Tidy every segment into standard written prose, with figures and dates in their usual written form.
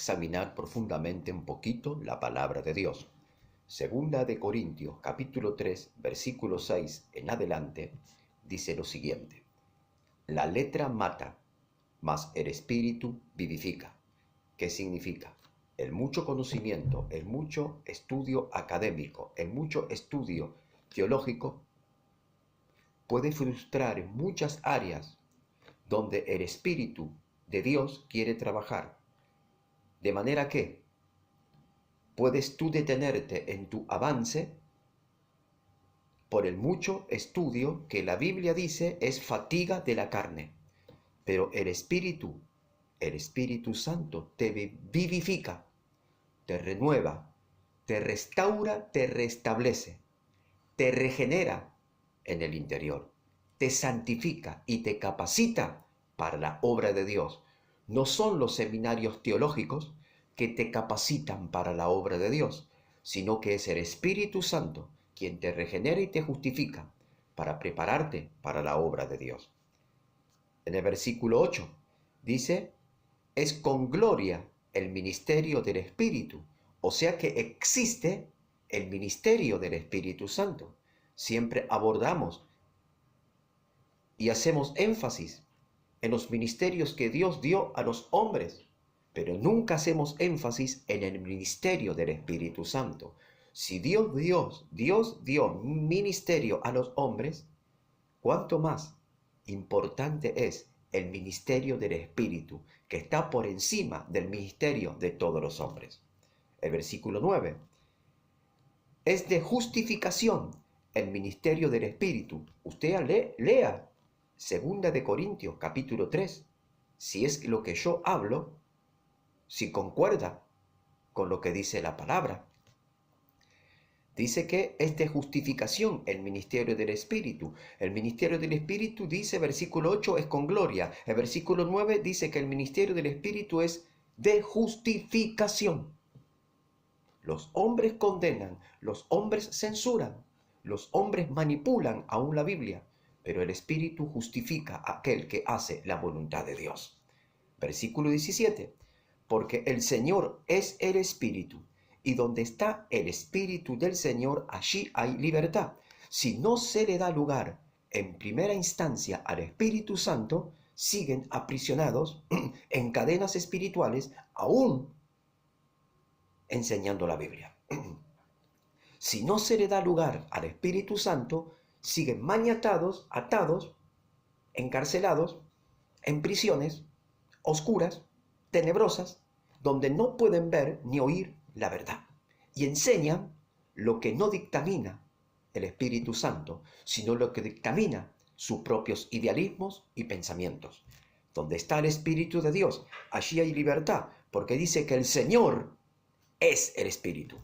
examinar profundamente un poquito la palabra de Dios. Segunda de Corintios, capítulo 3, versículo 6 en adelante, dice lo siguiente: la letra mata, mas el espíritu vivifica. ¿Qué significa? El mucho conocimiento, el mucho estudio académico, el mucho estudio teológico puede frustrar en muchas áreas donde el Espíritu de Dios quiere trabajar. De manera que puedes tú detenerte en tu avance por el mucho estudio que la Biblia dice es fatiga de la carne. Pero el Espíritu Santo te vivifica, te renueva, te restaura, te restablece, te regenera en el interior, te santifica y te capacita para la obra de Dios. No son los seminarios teológicos que te capacitan para la obra de Dios, sino que es el Espíritu Santo quien te regenera y te justifica para prepararte para la obra de Dios. En el versículo 8 dice: es con gloria el ministerio del Espíritu. O sea que existe el ministerio del Espíritu Santo. Siempre abordamos y hacemos énfasis en los ministerios que Dios dio a los hombres, pero nunca hacemos énfasis en el ministerio del Espíritu Santo. Si Dios dio ministerio a los hombres, ¿cuánto más importante es el ministerio del Espíritu, que está por encima del ministerio de todos los hombres? El versículo 9 es de justificación el ministerio del Espíritu. Usted lea Segunda de Corintios capítulo 3, si es lo que yo hablo, si concuerda con lo que dice la palabra. Dice que es de justificación el ministerio del Espíritu. El ministerio del Espíritu, dice versículo 8, es con gloria. El versículo 9 dice que el ministerio del Espíritu es de justificación. Los hombres condenan, los hombres censuran, los hombres manipulan aún la Biblia, pero el Espíritu justifica a aquel que hace la voluntad de Dios. Versículo 17, porque el Señor es el Espíritu, y donde está el Espíritu del Señor, allí hay libertad. Si no se le da lugar en primera instancia al Espíritu Santo, siguen aprisionados en cadenas espirituales, aún enseñando la Biblia. Si no se le da lugar al Espíritu Santo, siguen maniatados, atados, encarcelados, en prisiones oscuras, tenebrosas, donde no pueden ver ni oír la verdad. Y enseñan lo que no dictamina el Espíritu Santo, sino lo que dictamina sus propios idealismos y pensamientos. Donde está el Espíritu de Dios, allí hay libertad, porque dice que el Señor es el Espíritu.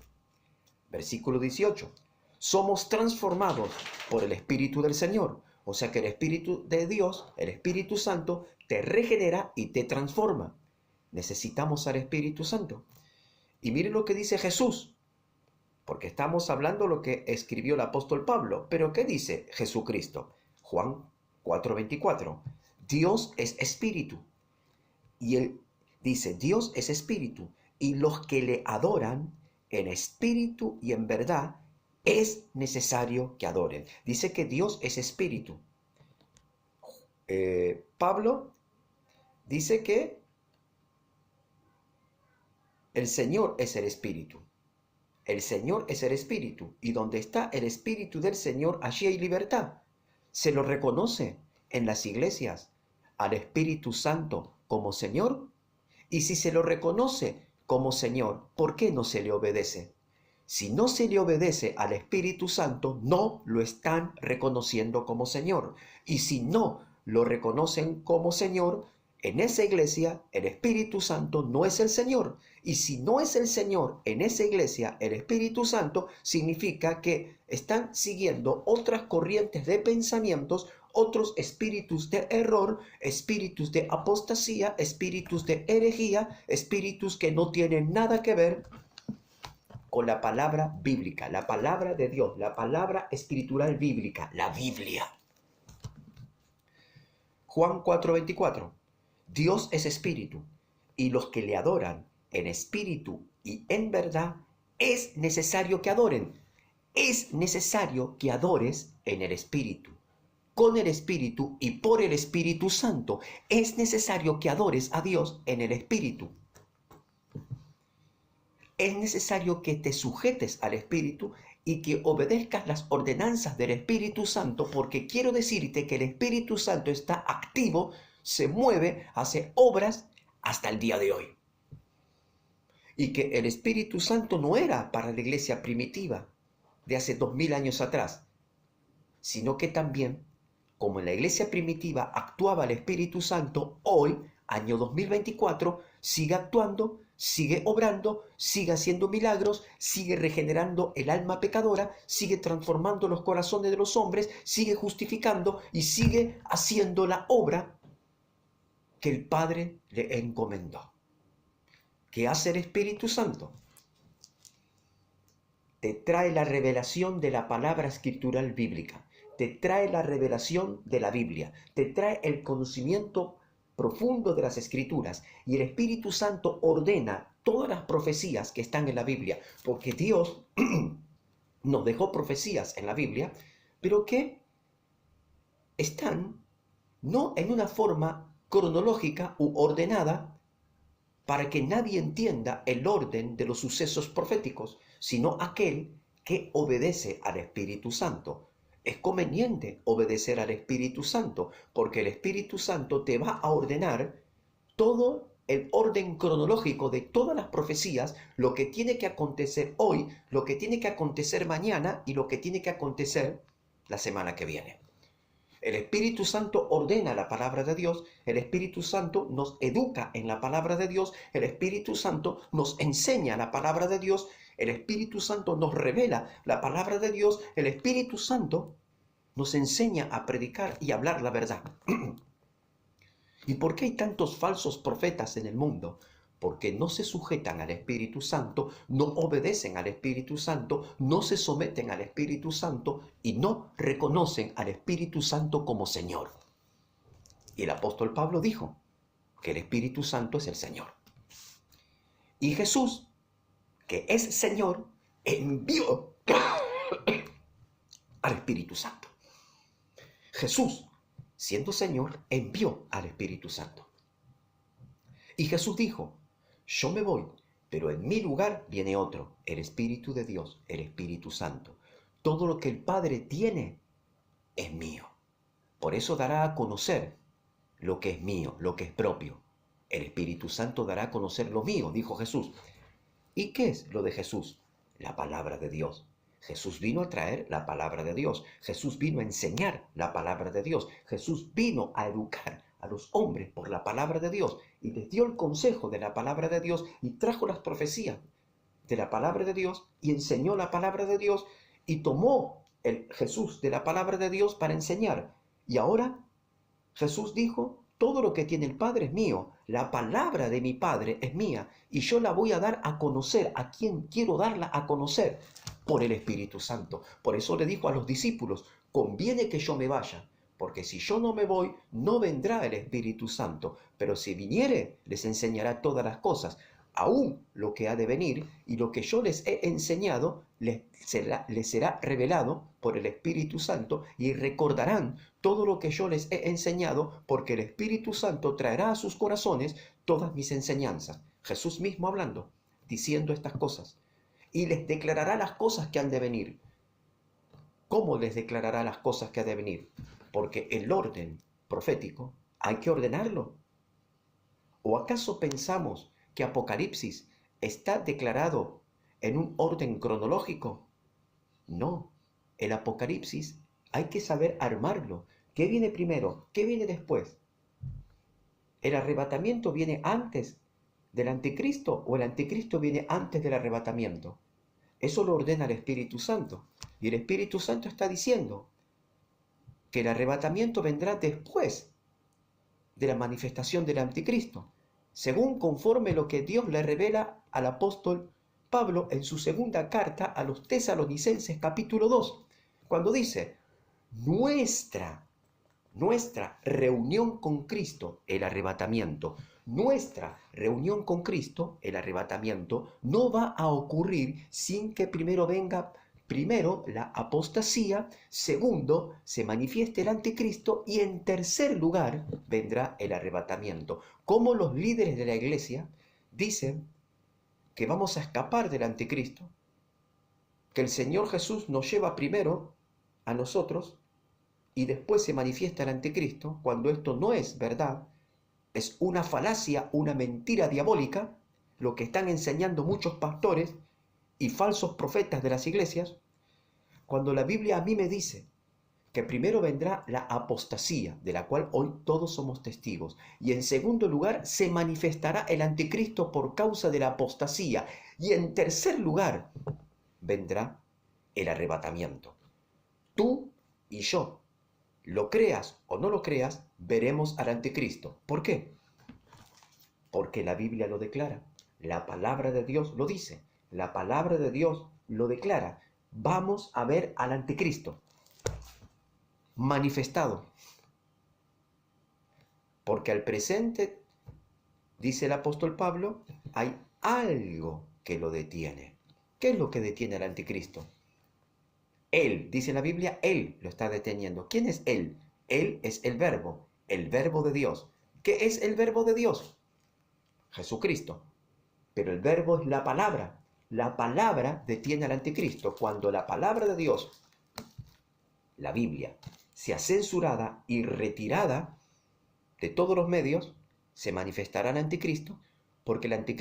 Versículo 18. Somos transformados por el Espíritu del Señor. O sea que el Espíritu de Dios, el Espíritu Santo, te regenera y te transforma. Necesitamos al Espíritu Santo. Y miren lo que dice Jesús, porque estamos hablando lo que escribió el apóstol Pablo. Pero ¿qué dice Jesucristo? Juan 4:24. Dios es Espíritu. Y él dice, Dios es Espíritu, y los que le adoran en espíritu y en verdad, es necesario que adoren. Dice que Dios es Espíritu. Pablo dice que el Señor es el Espíritu. El Señor es el Espíritu. Y donde está el Espíritu del Señor, allí hay libertad. Se lo reconoce en las iglesias al Espíritu Santo como Señor. Y si se lo reconoce como Señor, ¿por qué no se le obedece? Si no se le obedece al Espíritu Santo, no lo están reconociendo como Señor. Y si no lo reconocen como Señor, en esa iglesia el Espíritu Santo no es el Señor. Y si no es el Señor en esa iglesia, el Espíritu Santo, significa que están siguiendo otras corrientes de pensamientos, otros espíritus de error, espíritus de apostasía, espíritus de herejía, espíritus que no tienen nada que ver con la palabra bíblica, la palabra de Dios, la palabra espiritual bíblica, la Biblia. Juan 4:24. Dios es espíritu, y los que le adoran en espíritu y en verdad, es necesario que adoren. Es necesario que adores en el espíritu, con el espíritu y por el Espíritu Santo. Es necesario que adores a Dios en el espíritu. Es necesario que te sujetes al Espíritu y que obedezcas las ordenanzas del Espíritu Santo, porque quiero decirte que el Espíritu Santo está activo, se mueve, hace obras hasta el día de hoy. Y que el Espíritu Santo no era para la iglesia primitiva de hace 2000 años atrás, sino que también, como en la iglesia primitiva actuaba el Espíritu Santo, hoy, año 2024, sigue actuando, sigue obrando, sigue haciendo milagros, sigue regenerando el alma pecadora, sigue transformando los corazones de los hombres, sigue justificando y sigue haciendo la obra que el Padre le encomendó. ¿Qué hace el Espíritu Santo? Te trae la revelación de la palabra escritural bíblica, te trae la revelación de la Biblia, te trae el conocimiento profundo de las escrituras, y el Espíritu Santo ordena todas las profecías que están en la Biblia, porque Dios nos dejó profecías en la Biblia, pero que están no en una forma cronológica u ordenada para que nadie entienda el orden de los sucesos proféticos, sino aquel que obedece al Espíritu Santo. Es conveniente obedecer al Espíritu Santo, porque el Espíritu Santo te va a ordenar todo el orden cronológico de todas las profecías, lo que tiene que acontecer hoy, lo que tiene que acontecer mañana y lo que tiene que acontecer la semana que viene. El Espíritu Santo ordena la palabra de Dios, el Espíritu Santo nos educa en la palabra de Dios, el Espíritu Santo nos enseña la palabra de Dios, el Espíritu Santo nos revela la palabra de Dios, el Espíritu Santo nos enseña a predicar y hablar la verdad. ¿Y por qué hay tantos falsos profetas en el mundo? Porque no se sujetan al Espíritu Santo, no obedecen al Espíritu Santo, no se someten al Espíritu Santo y no reconocen al Espíritu Santo como Señor. Y el apóstol Pablo dijo que el Espíritu Santo es el Señor. Y Jesús, que es Señor, envió al Espíritu Santo. Jesús, siendo Señor, envió al Espíritu Santo. Y Jesús dijo: yo me voy, pero en mi lugar viene otro, el Espíritu de Dios, el Espíritu Santo. Todo lo que el Padre tiene es mío. Por eso dará a conocer lo que es mío, lo que es propio. El Espíritu Santo dará a conocer lo mío, dijo Jesús. ¿Y qué es lo de Jesús? La palabra de Dios. Jesús vino a traer la palabra de Dios. Jesús vino a enseñar la palabra de Dios. Jesús vino a educar a los hombres por la palabra de Dios y les dio el consejo de la palabra de Dios y trajo las profecías de la palabra de Dios y enseñó la palabra de Dios y tomó el Jesús de la palabra de Dios para enseñar. Y ahora Jesús dijo: todo lo que tiene el Padre es mío, la palabra de mi Padre es mía y yo la voy a dar a conocer a quien quiero darla a conocer, por el Espíritu Santo. Por eso le dijo a los discípulos: conviene que yo me vaya, porque si yo no me voy, no vendrá el Espíritu Santo, pero si viniere, les enseñará todas las cosas, aún lo que ha de venir, y lo que yo les he enseñado les será revelado por el Espíritu Santo, y recordarán todo lo que yo les he enseñado, porque el Espíritu Santo traerá a sus corazones todas mis enseñanzas. Jesús mismo hablando, diciendo estas cosas, y les declarará las cosas que han de venir. ¿Cómo les declarará las cosas que han de venir? Porque el orden profético hay que ordenarlo. ¿O acaso pensamos que Apocalipsis está declarado en un orden cronológico? No, el Apocalipsis hay que saber armarlo. ¿Qué viene primero? ¿Qué viene después? ¿El arrebatamiento viene antes del anticristo o el anticristo viene antes del arrebatamiento? Eso lo ordena el Espíritu Santo. Y el Espíritu Santo está diciendo que el arrebatamiento vendrá después de la manifestación del anticristo, según conforme lo que Dios le revela al apóstol Pablo en su segunda carta a los Tesalonicenses capítulo 2, cuando dice: nuestra reunión con Cristo, el arrebatamiento, Nuestra reunión con Cristo, el arrebatamiento, no va a ocurrir sin que primero venga la apostasía, segundo, se manifieste el anticristo y en tercer lugar vendrá el arrebatamiento. Como los líderes de la iglesia dicen que vamos a escapar del anticristo, que el Señor Jesús nos lleva primero a nosotros y después se manifiesta el anticristo, cuando esto no es verdad, es una falacia, una mentira diabólica, lo que están enseñando muchos pastores y falsos profetas de las iglesias, cuando la Biblia a mí me dice que primero vendrá la apostasía, de la cual hoy todos somos testigos, y en segundo lugar se manifestará el anticristo por causa de la apostasía, y en tercer lugar vendrá el arrebatamiento. Tú y yo, lo creas o no lo creas, veremos al anticristo. ¿Por qué? Porque la Biblia lo declara, la palabra de Dios lo dice, la palabra de Dios lo declara. Vamos a ver al anticristo manifestado. Porque al presente, dice el apóstol Pablo, hay algo que lo detiene. ¿Qué es lo que detiene al anticristo? Él, dice la Biblia, él lo está deteniendo. ¿Quién es él? Él es el verbo de Dios. ¿Qué es el verbo de Dios? Jesucristo. Pero el verbo es la palabra. La palabra detiene al anticristo. Cuando la palabra de Dios, la Biblia, sea censurada y retirada de todos los medios, se manifestará el anticristo, porque el anticristo